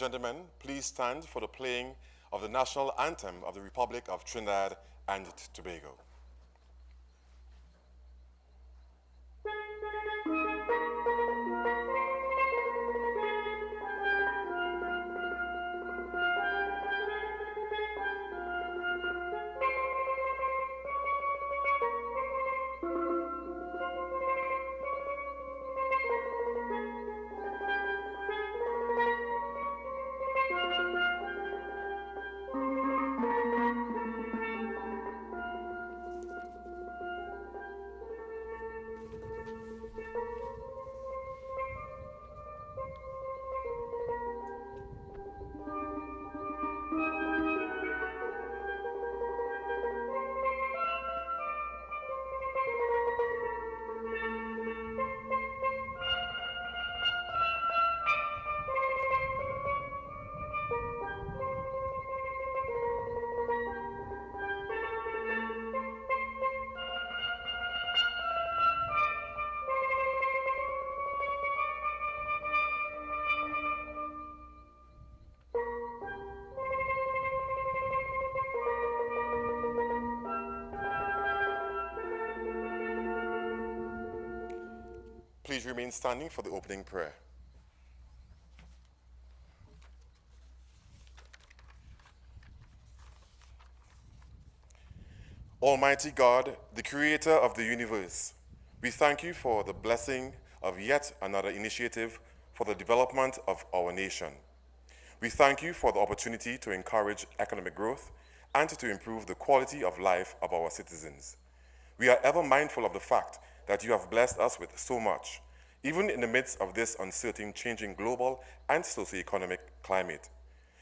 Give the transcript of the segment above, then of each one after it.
gentlemen, please stand for the playing of the national anthem of the Republic of Trinidad and Tobago. Please remain standing for the opening prayer. Almighty God, the creator of the universe, we thank you for the blessing of yet another initiative for the development of our nation. We thank you for the opportunity to encourage economic growth and to improve the quality of life of our citizens. We are ever mindful of the fact that you have blessed us with so much, even in the midst of this uncertain, changing global and socioeconomic climate.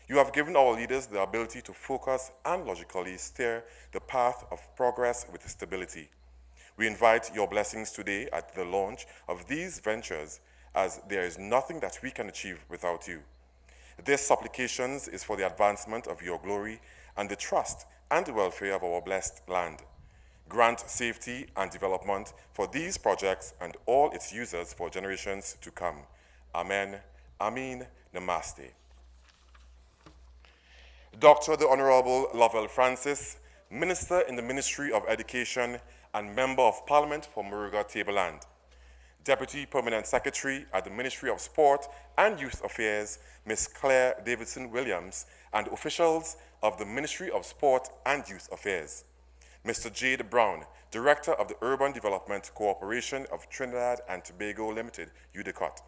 You have given our leaders the ability to focus and logically steer the path of progress with stability. We invite your blessings today at the launch of these ventures, as there is nothing that we can achieve without you. This supplications is for the advancement of your glory and the trust and the welfare of our blessed land. Grant safety and development for these projects and all its users for generations to come. Amen. Amin. Namaste. Dr. the Honorable Lovell Francis, Minister in the Ministry of Education and Member of Parliament for Moruga Tableland. Deputy Permanent Secretary at the Ministry of Sport and Youth Affairs, Ms. Claire Davidson-Williams, and officials of the Ministry of Sport and Youth Affairs. Mr. Jade Brown, Director of the Urban Development Corporation of Trinidad and Tobago Limited, UDICOT.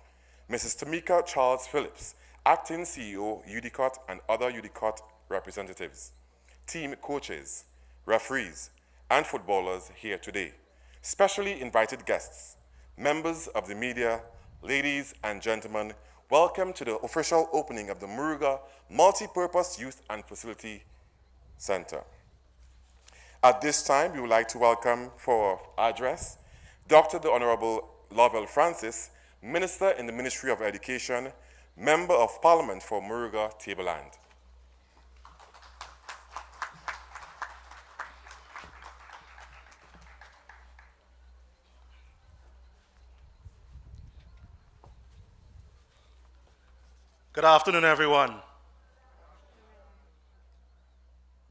Mrs. Tamika Charles Phillips, Acting CEO, UDICOT, and other UDICOT representatives. Team coaches, referees, and footballers here today. Specially invited guests, members of the media, ladies and gentlemen, welcome to the official opening of the Moruga Multi-Purpose Youth and Facility Center. At this time, we would like to welcome for our address, Dr. the Honorable Lovell Francis, Minister in the Ministry of Education, Member of Parliament for Moruga Tableland. Good afternoon, everyone.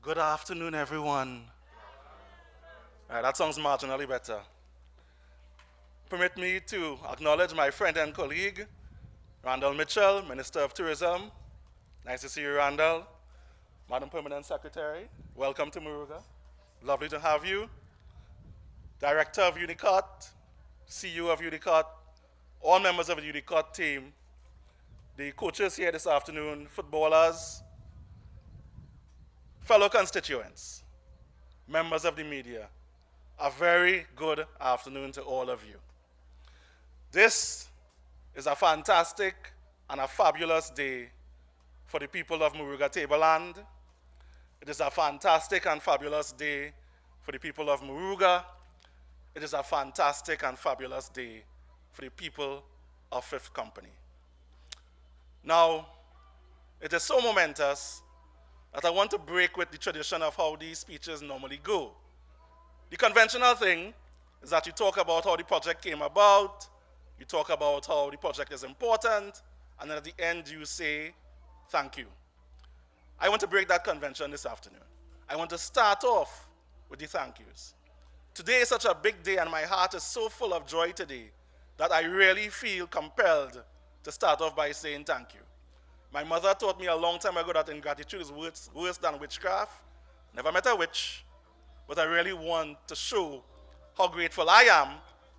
Good afternoon, everyone. That sounds marginally better. Permit me to acknowledge my friend and colleague, Randall Mitchell, Minister of Tourism. Nice to see you, Randall. Madam Permanent Secretary, welcome to Moruga. Lovely to have you. Director of UDICOT, CEO of UDICOT, all members of the UDICOT team, the coaches here this afternoon, footballers, fellow constituents, members of the media, a very good afternoon to all of you. This is a fantastic and a fabulous day for the people of Moruga Tableland. It is a fantastic and fabulous day for the people of Moruga. It is a fantastic and fabulous day for the people of Fifth Company. Now, it is so momentous that I want to break with the tradition of how these speeches normally go. The conventional thing is that you talk about how the project came about, you talk about how the project is important, and then at the end you say, thank you. I want to break that convention this afternoon. I want to start off with the thank yous. Today is such a big day and my heart is so full of joy today that I really feel compelled to start off by saying thank you. My mother taught me a long time ago that ingratitude is worse than witchcraft. Never met a witch, but I really want to show how grateful I am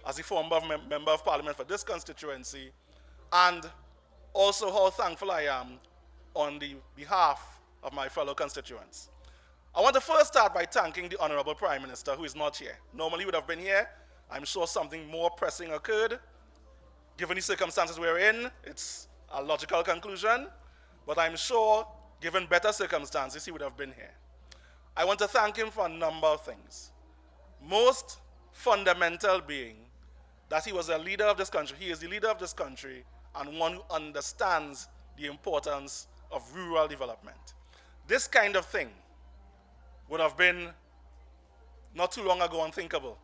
as a former member of parliament for this constituency, and also how thankful I am on the behalf of my fellow constituents. I want to first start by thanking the Honorable Prime Minister, who is not here. Normally he would have been here. I'm sure something more pressing occurred. Given the circumstances we're in, it's a logical conclusion, but I'm sure, given better circumstances, he would have been here. I want to thank him for a number of things. Most fundamental being that he was a leader of this country. He is the leader of this country and one who understands the importance of rural development. This kind of thing would have been not too long ago unthinkable.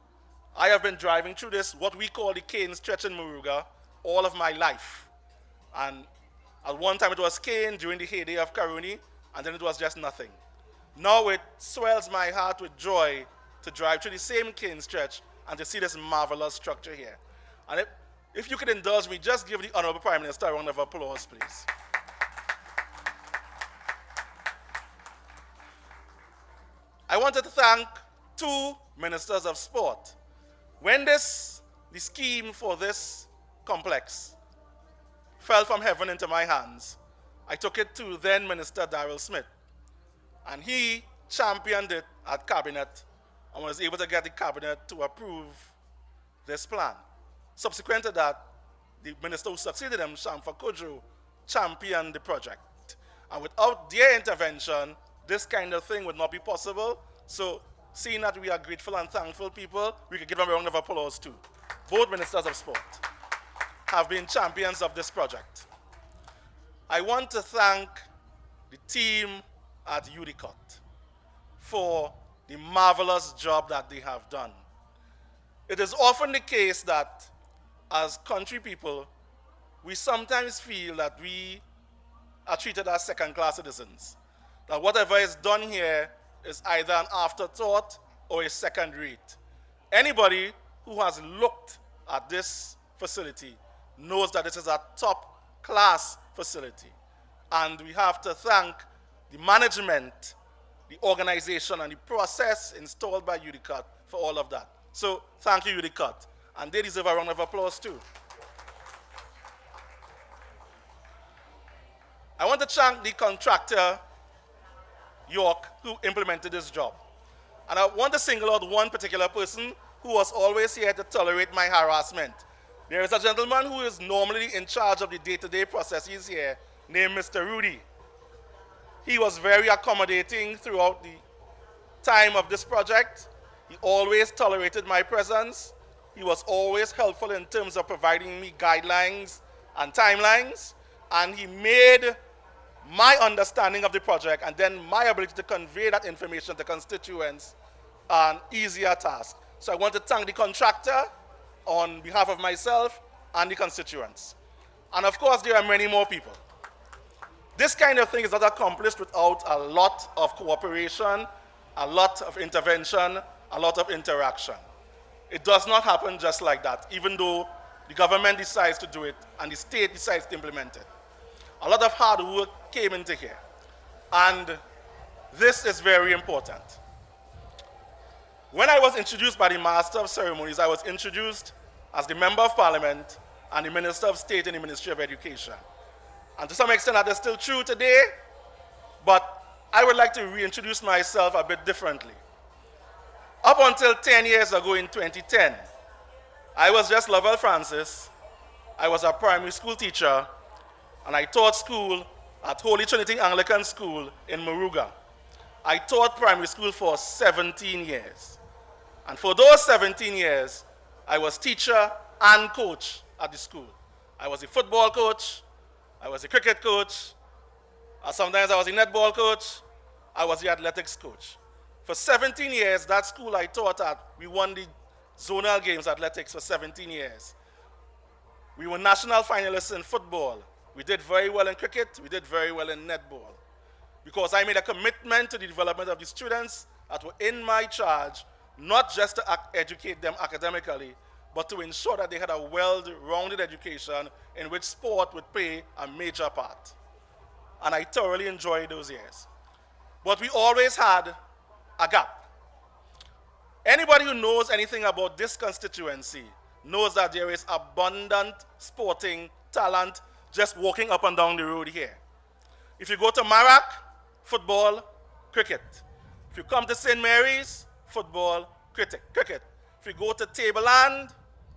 I have been driving through this, what we call the cane stretch in Moruga, all of my life. And at one time it was cane during the heyday of Karuni, and then it was just nothing. Now it swells my heart with joy to drive through the same cane stretch and to see this marvelous structure here. And if you could indulge me, just give the Honorable Prime Minister a round of applause, please. I wanted to thank two ministers of sport. When the scheme for this complex fell from heaven into my hands, I took it to then Minister Darrell Smith, and he championed it at Cabinet and was able to get the Cabinet to approve this plan. Subsequent to that, the minister who succeeded him, Shamfa Kojo, championed the project. And without their intervention, this kind of thing would not be possible. So, seeing that we are grateful and thankful people, we could give them a round of applause too. Both ministers of sport have been champions of this project. I want to thank the team at UDCOT for the marvelous job that they have done. It is often the case that as country people, we sometimes feel that we are treated as second-class citizens. That whatever is done here is either an afterthought or a second rate. Anybody who has looked at this facility knows that this is a top-class facility. And we have to thank the management, the organization, and the process installed by UDCOT for all of that. So thank you, UDCOT. And they deserve a round of applause too. I want to thank the contractor, York, who implemented this job. And I want to single out one particular person who was always here to tolerate my harassment. There is a gentleman who is normally in charge of the day-to-day processes here, named Mr. Rudy. He was very accommodating throughout the time of this project. He always tolerated my presence. He was always helpful in terms of providing me guidelines and timelines. And he made my understanding of the project and then my ability to convey that information to constituents an easier task. So I want to thank the contractor on behalf of myself and the constituents. And of course, there are many more people. This kind of thing is not accomplished without a lot of cooperation, a lot of intervention, a lot of interaction. It does not happen just like that, even though the government decides to do it and the state decides to implement it. A lot of hard work came into here. And this is very important. When I was introduced by the Master of Ceremonies, I was introduced as the Member of Parliament and the Minister of State in the Ministry of Education. And to some extent that is still true today, but I would like to reintroduce myself a bit differently. Up until 10 years ago in 2010, I was just Lovell Francis. I was a primary school teacher, and I taught school at Holy Trinity Anglican School in Moruga. I taught primary school for 17 years. And for those 17 years, I was teacher and coach at the school. I was a football coach, I was a cricket coach, sometimes I was a netball coach, I was the athletics coach. For 17 years, that school I taught at, we won the zonal games athletics for 17 years. We were national finalists in football. We did very well in cricket. We did very well in netball. Because I made a commitment to the development of the students that were in my charge, not just to educate them academically, but to ensure that they had a well-rounded education in which sport would play a major part. And I thoroughly enjoyed those years. But we always had a gap. Anybody who knows anything about this constituency knows that there is abundant sporting talent just walking up and down the road here. If you go to Marak, football, cricket. If you come to St. Mary's, football, cricket. If you go to Tableland,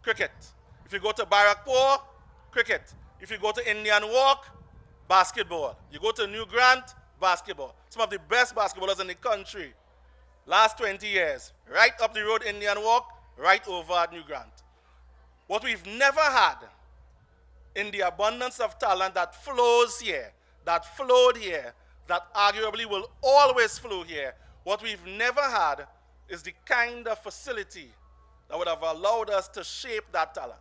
cricket. If you go to Barrackpore, cricket. If you go to Indian Walk, basketball. You go to New Grant, basketball. Some of the best basketballers in the country, last 20 years, right up the road, Indian Walk, right over at New Grant. What we've never had in the abundance of talent that flows here, that flowed here, that arguably will always flow here, what we've never had is the kind of facility that would have allowed us to shape that talent.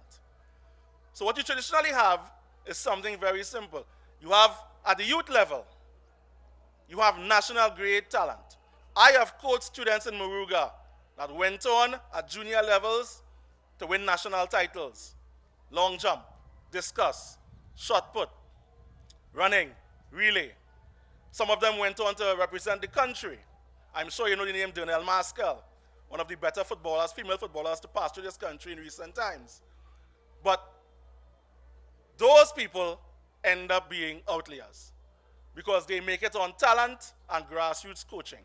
So what you traditionally have is something very simple. You have, at the youth level, you have national grade talent. I have coached students in Moruga that went on at junior levels to win national titles. Long jump, discus, shot put, running, relay. Some of them went on to represent the country. I'm sure you know the name Donnell Maskell, one of the better footballers, female footballers to pass through this country in recent times. But those people end up being outliers because they make it on talent and grassroots coaching.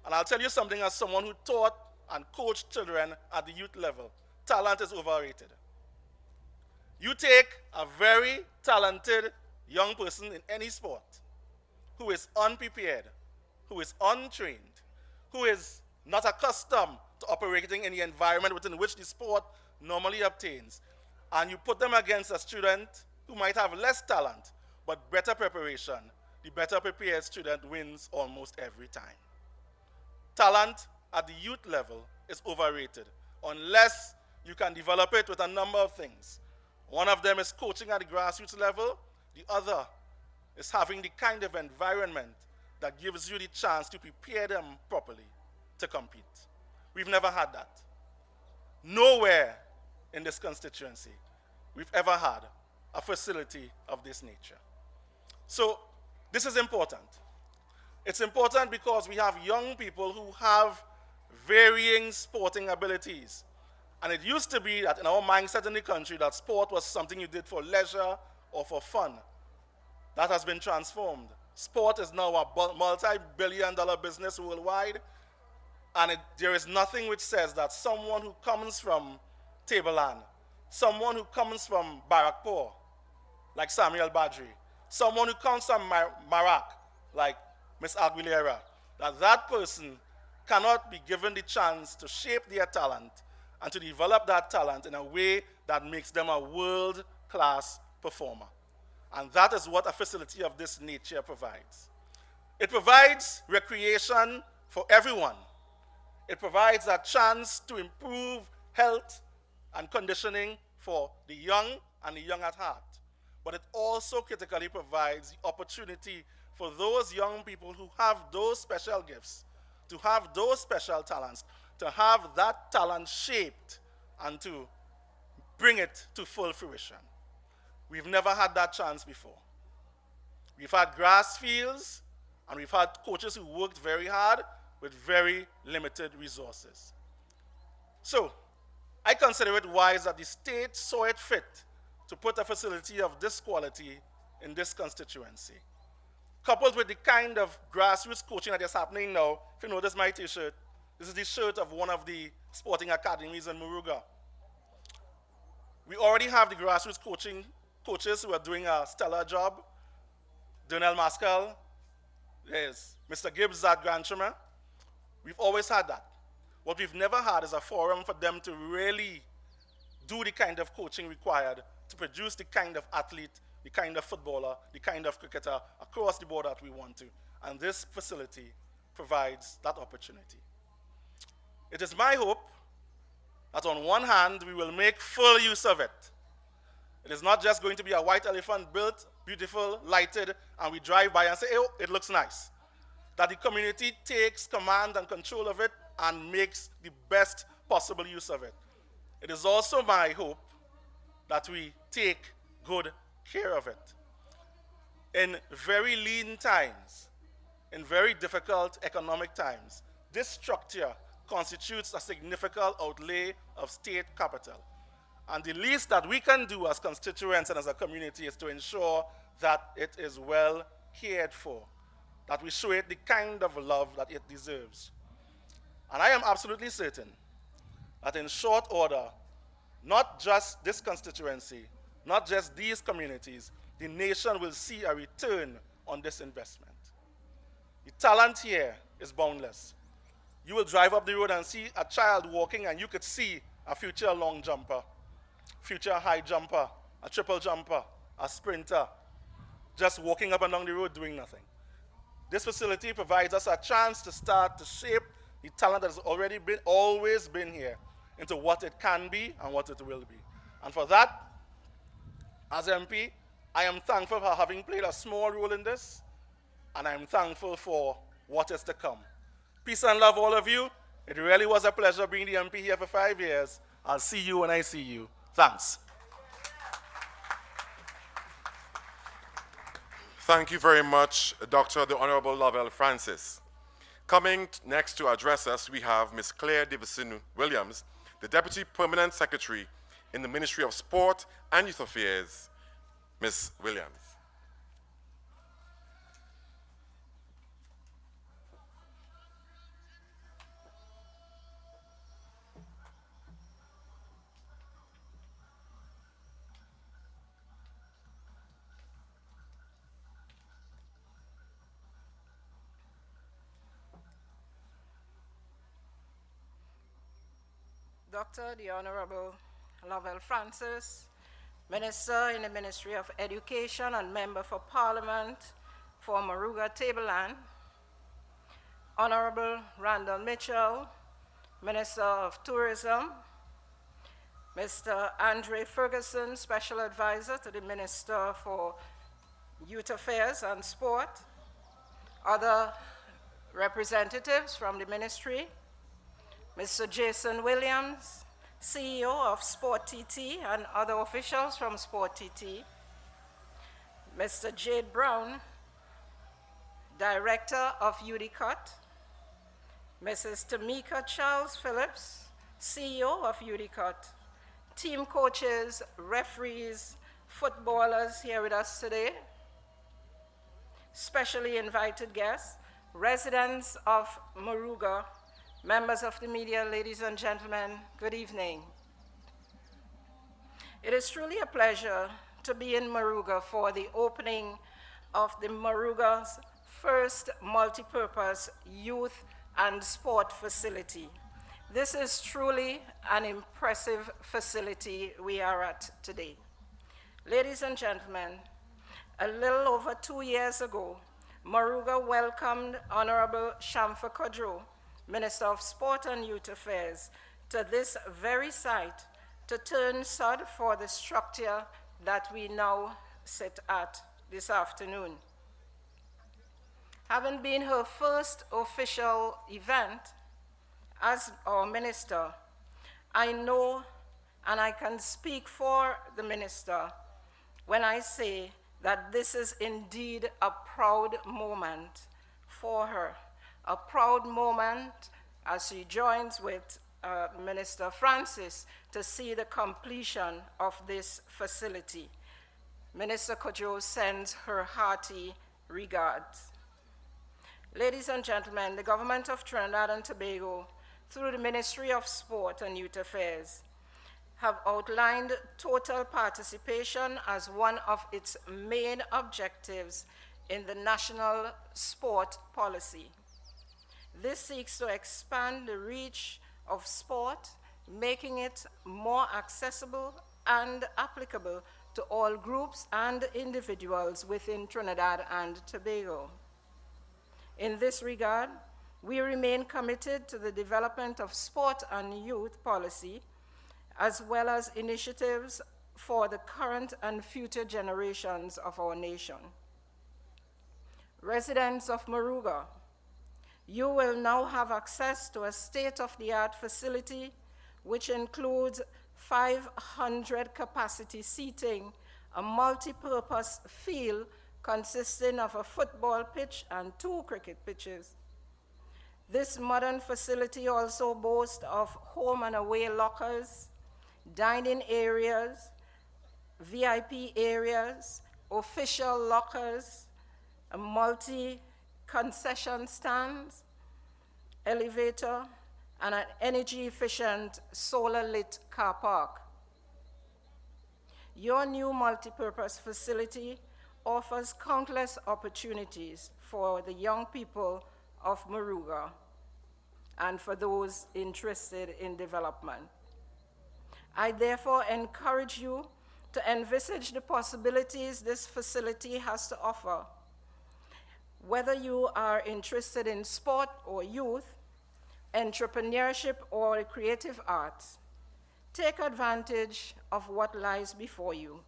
And I'll tell you something as someone who taught and coached children at the youth level. Talent is overrated. You take a very talented young person in any sport who is unprepared, who is untrained, who is not accustomed to operating in the environment within which the sport normally obtains, and you put them against a student who might have less talent but better preparation, the better prepared student wins almost every time. Talent at the youth level is overrated unless you can develop it with a number of things. One of them is coaching at the grassroots level. The other is having the kind of environment that gives you the chance to prepare them properly to compete. We've never had that. Nowhere in this constituency we've ever had a facility of this nature. So this is important. It's important because we have young people who have varying sporting abilities. And it used to be that in our mindset in the country that sport was something you did for leisure or for fun. That has been transformed. Sport is now a multi-billion-dollar business worldwide, and there is nothing which says that someone who comes from Tableland, someone who comes from Barrackpore, like Samuel Badri, someone who comes from Marak, like Miss Aguilera, that person cannot be given the chance to shape their talent and to develop that talent in a way that makes them a world-class performer. And that is what a facility of this nature provides. It provides recreation for everyone. It provides a chance to improve health and conditioning for the young and the young at heart. But it also critically provides the opportunity for those young people who have those special gifts, to have those special talents, to have that talent shaped and to bring it to full fruition. We've never had that chance before. We've had grass fields, and we've had coaches who worked very hard with very limited resources. So, I consider it wise that the state saw it fit to put a facility of this quality in this constituency. Coupled with the kind of grassroots coaching that is happening now, if you notice my t-shirt, this is the shirt of one of the sporting academies in Moruga. We already have the grassroots coaches who are doing a stellar job. Donnell Maskell, there's Mr. Gibbs at Grand Tremor. We've always had that. What we've never had is a forum for them to really do the kind of coaching required to produce the kind of athlete, the kind of footballer, the kind of cricketer across the board that we want to. And this facility provides that opportunity. It is my hope that on one hand, we will make full use of it. It is not just going to be a white elephant built, beautiful, lighted, and we drive by and say, oh, it looks nice. That the community takes command and control of it and makes the best possible use of it. It is also my hope that we take good care of it. In very lean times, in very difficult economic times, this structure constitutes a significant outlay of state capital. And the least that we can do as constituents and as a community is to ensure that it is well cared for, that we show it the kind of love that it deserves. And I am absolutely certain that in short order, not just this constituency, not just these communities, the nation will see a return on this investment. The talent here is boundless. You will drive up the road and see a child walking and you could see a future long jumper, future high jumper, a triple jumper, a sprinter, just walking up and down the road doing nothing. This facility provides us a chance to start to shape the talent that has always been here into what it can be and what it will be. And for that, as MP, I am thankful for having played a small role in this, and I am thankful for what is to come. Peace and love, all of you. It really was a pleasure being the MP here for 5 years. I'll see you when I see you. Thanks. Thank you very much, Dr. the Honorable Lovell Francis. Coming next to address us, we have Ms. Claire Davison Williams, the Deputy Permanent Secretary in the Ministry of Sport and Youth Affairs. Ms. Williams. Dr. the Honorable Lovell Francis, Minister in the Ministry of Education and Member for Parliament for Moruga Tableland, Honorable Randall Mitchell, Minister of Tourism, Mr. Andre Ferguson, Special Advisor to the Minister for Youth Affairs and Sport, other representatives from the ministry, Mr. Jason Williams, CEO of Sport TT, and other officials from Sport TT, Mr. Jade Brown, Director of UDCOT, Mrs. Tamika Charles Phillips, CEO of UDCOT, team coaches, referees, footballers here with us today, specially invited guests, residents of Moruga, members of the media, ladies and gentlemen, good evening. It is truly a pleasure to be in Moruga for the opening of the Moruga's first multi-purpose youth and sport facility. This is truly an impressive facility we are at today. Ladies and gentlemen, a little over 2 years ago, Moruga welcomed Honorable Shamfa Kodro, Minister of Sport and Youth Affairs, to this very site to turn sod for the structure that we now sit at this afternoon. Having been her first official event as our minister, I know and I can speak for the minister when I say that this is indeed a proud moment for her. A proud moment as she joins with Minister Francis to see the completion of this facility. Minister Kodjo sends her hearty regards. Ladies and gentlemen, the government of Trinidad and Tobago, through the Ministry of Sport and Youth Affairs, have outlined total participation as one of its main objectives in the national sport policy. This seeks to expand the reach of sport, making it more accessible and applicable to all groups and individuals within Trinidad and Tobago. In this regard, we remain committed to the development of sport and youth policy, as well as initiatives for the current and future generations of our nation. Residents of Moruga, you will now have access to a state-of-the-art facility which includes 500 capacity seating, a multi-purpose field consisting of a football pitch and 2 cricket pitches. This modern facility also boasts of home and away lockers, dining areas, VIP areas, official lockers, a multi-concession stands, elevator, and an energy-efficient solar-lit car park. Your new multi-purpose facility offers countless opportunities for the young people of Moruga and for those interested in development. I therefore encourage you to envisage the possibilities this facility has to offer. Whether you are interested in sport or youth, entrepreneurship or creative arts, take advantage of what lies before you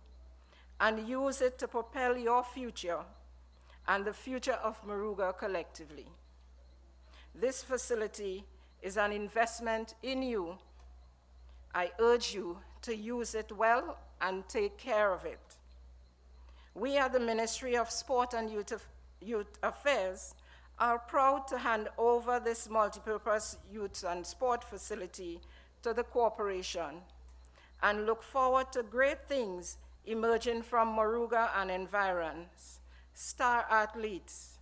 and use it to propel your future and the future of Moruga collectively. This facility is an investment in you. I urge you to use it well and take care of it. We at the Ministry of Sport and Youth Affairs are proud to hand over this multipurpose youth and sport facility to the corporation and look forward to great things emerging from Moruga and environs, star athletes,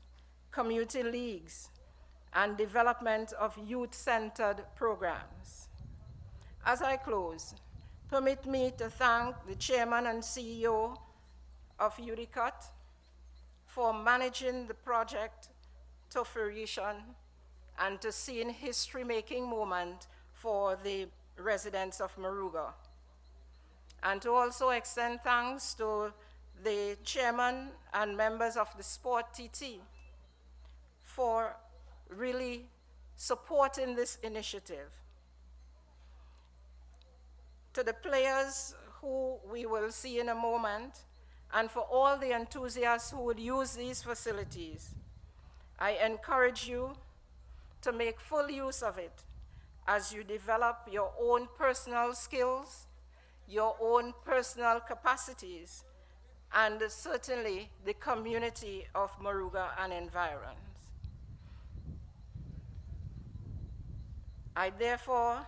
community leagues, and development of youth-centered programs. As I close, permit me to thank the Chairman and CEO of UDCOT for managing the project to fruition and to seeing history-making moment for the residents of Moruga. And to also extend thanks to the chairman and members of the Sport TT for really supporting this initiative. To the players who we will see in a moment, and for all the enthusiasts who would use these facilities, I encourage you to make full use of it as you develop your own personal skills, your own personal capacities, and certainly the community of Moruga and environs. I therefore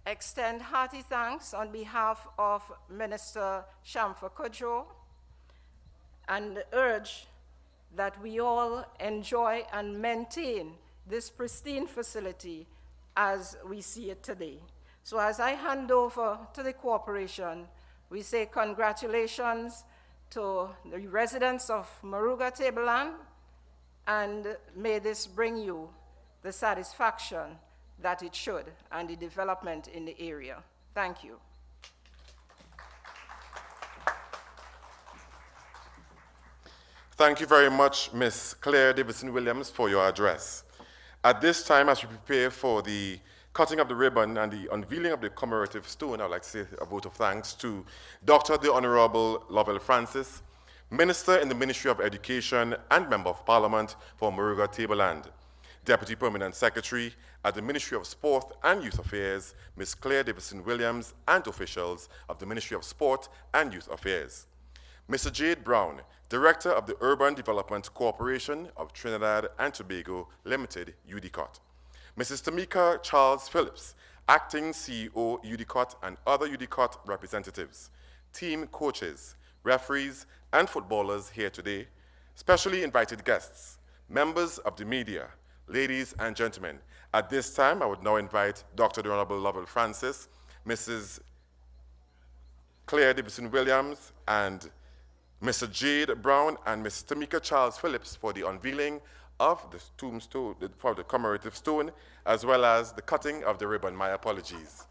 extend hearty thanks on behalf of Minister Shamfa Kudjo and urge that we all enjoy and maintain this pristine facility as we see it today. So as I hand over to the corporation, we say congratulations to the residents of Moruga Tableland, and may this bring you the satisfaction that it should and the development in the area. Thank you. Thank you very much, Ms. Claire Davison-Williams, for your address. At this time, as we prepare for the cutting of the ribbon and the unveiling of the commemorative stone, I would like to say a vote of thanks to Dr. the Honorable Lovell Francis, Minister in the Ministry of Education and Member of Parliament for Moruga Tableland, Deputy Permanent Secretary at the Ministry of Sport and Youth Affairs, Ms. Claire Davison-Williams, and officials of the Ministry of Sport and Youth Affairs. Mr. Jade Brown, Director of the Urban Development Corporation of Trinidad and Tobago Limited, UDCOT. Mrs. Tamika Charles Phillips, Acting CEO, UDCOT, and other UDCOT representatives, team coaches, referees, and footballers here today, specially invited guests, members of the media, ladies and gentlemen. At this time, I would now invite Dr. the Honorable Lovell Francis, Mrs. Claire Davison-Williams, and Mr. Jade Brown and Ms. Tamika Charles Phillips for the unveiling of the tombstone, for the commemorative stone, as well as the cutting of the ribbon. My apologies.